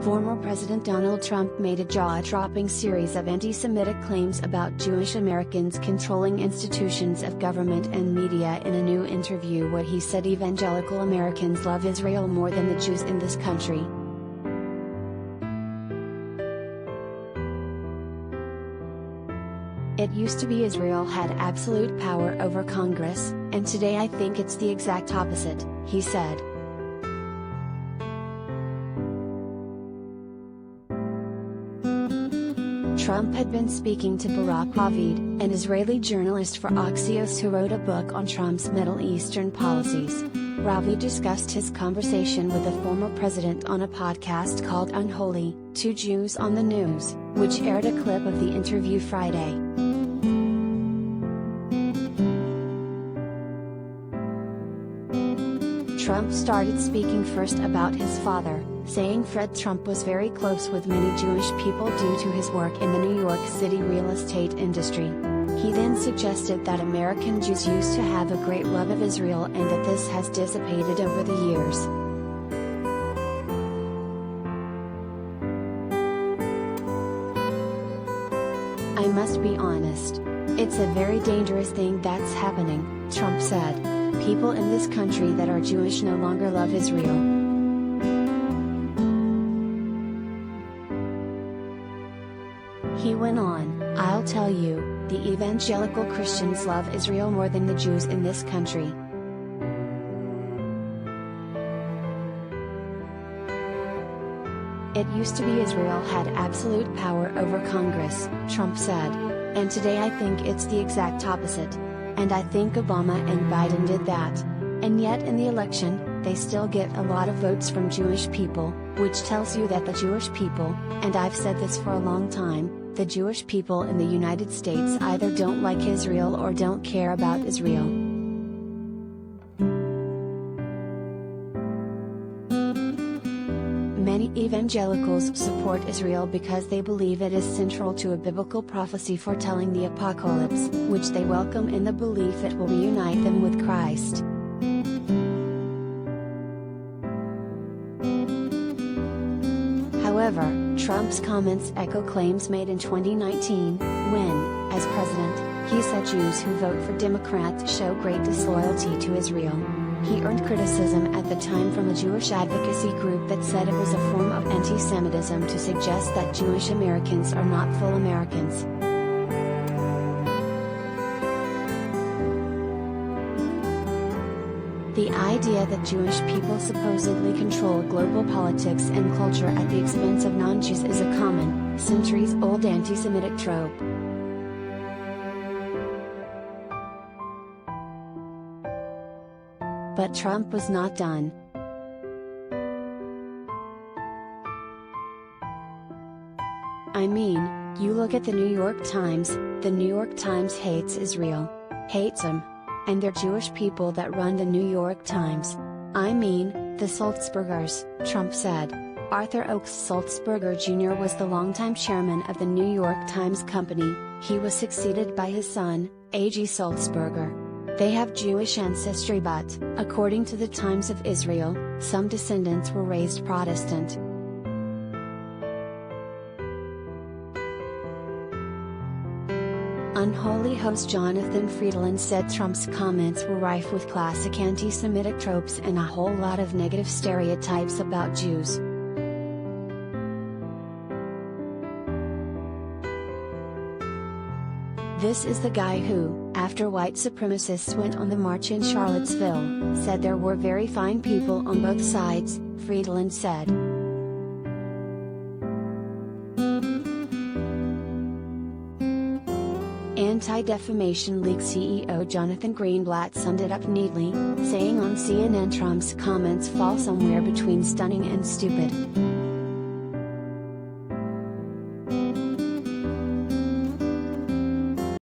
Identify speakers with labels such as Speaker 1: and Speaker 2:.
Speaker 1: Former President Donald Trump made a jaw-dropping series of anti-Semitic claims about Jewish Americans controlling institutions of government and media in a new interview where he said evangelical Americans love Israel more than the Jews in this country. It used to be Israel had absolute power over Congress, and today I think it's the exact opposite, he said. Trump had been speaking to Barak Ravid, an Israeli journalist for Axios who wrote a book on Trump's Middle Eastern policies. Ravid discussed his conversation with the former president on a podcast called Unholy, Two Jews on the News, which aired a clip of the interview Friday. Trump started speaking first about his father, saying Fred Trump was very close with many Jewish people due to his work in the New York City real estate industry. He then suggested that American Jews used to have a great love of Israel and that this has dissipated over the years. I must be honest. It's a very dangerous thing that's happening, Trump said. People in this country that are Jewish no longer love Israel. He went on, I'll tell you, the evangelical Christians love Israel more than the Jews in this country. It used to be Israel had absolute power over Congress, Trump said. And today I think it's the exact opposite. And I think Obama and Biden did that. And yet in the election, they still get a lot of votes from Jewish people, which tells you that the Jewish people, and I've said this for a long time, the Jewish people in the United States either don't like Israel or don't care about Israel. Many evangelicals support Israel because they believe it is central to a biblical prophecy foretelling the apocalypse, which they welcome in the belief it will reunite them with Christ. However, Trump's comments echo claims made in 2019, when, as president, he said Jews who vote for Democrats show great disloyalty to Israel. He earned criticism at the time from a Jewish advocacy group that said it was a form of anti-Semitism to suggest that Jewish Americans are not full Americans. The idea that Jewish people supposedly control global politics and culture at the expense of non-Jews is a common, centuries-old anti-Semitic trope. But Trump was not done. I mean, you look at the New York Times, the New York Times hates Israel. Hates them. And they're Jewish people that run the New York Times. I mean, the Sulzbergers, Trump said. Arthur Oakes Sulzberger Jr. was the longtime chairman of the New York Times Company. He was succeeded by his son, A.G. Sulzberger. They have Jewish ancestry but, according to the Times of Israel, some descendants were raised Protestant. Unholy host Jonathan Friedland said Trump's comments were rife with classic anti-Semitic tropes and a whole lot of negative stereotypes about Jews. This is the guy who, after white supremacists went on the march in Charlottesville, said there were very fine people on both sides, Friedland said. Anti-Defamation League CEO Jonathan Greenblatt summed it up neatly, saying on CNN Trump's comments fall somewhere between stunning and stupid.